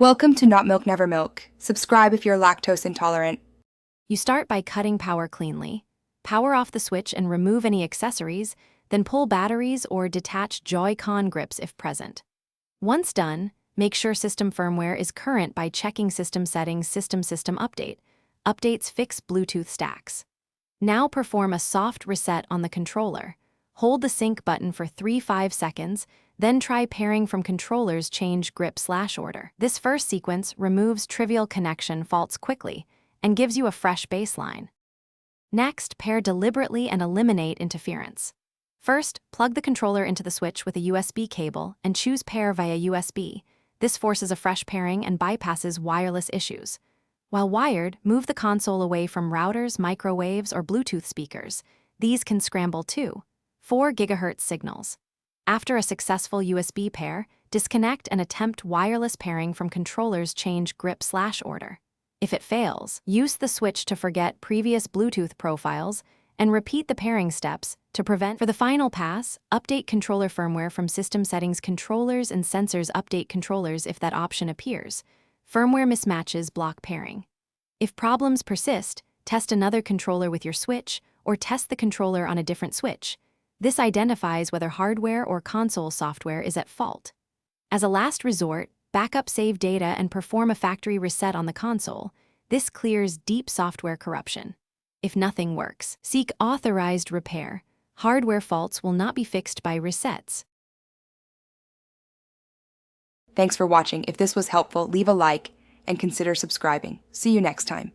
Welcome to Not Milk Never Milk. Subscribe if you're lactose intolerant. You start by cutting power cleanly. Power off the switch and remove any accessories, then pull batteries or detach Joy-Con grips if present. Once done, make sure system firmware is current by checking system settings System Update. Updates fix Bluetooth stacks. Now perform a soft reset on the controller. Hold the sync button for 3-5 seconds, then try pairing from controller's change grip/order. This first sequence removes trivial connection faults quickly and gives you a fresh baseline. Next, pair deliberately and eliminate interference. First, plug the controller into the switch with a USB cable and choose pair via USB. This forces a fresh pairing and bypasses wireless issues. While wired, move the console away from routers, microwaves, or Bluetooth speakers. These can scramble too. 4 GHz signals. After a successful USB pair, disconnect and attempt wireless pairing from controller's change grip/order. If it fails, use the switch to forget previous Bluetooth profiles and repeat the pairing steps to prevent. For the final pass, update controller firmware from system settings controllers and sensors. Update controllers if that option appears. Firmware mismatches block pairing. If problems persist, test another controller with your switch or test the controller on a different switch. This identifies whether hardware or console software is at fault. As a last resort, backup save data and perform a factory reset on the console. This clears deep software corruption. If nothing works, seek authorized repair. Hardware faults will not be fixed by resets. Thanks for watching. If this was helpful, leave a like and consider subscribing. See you next time.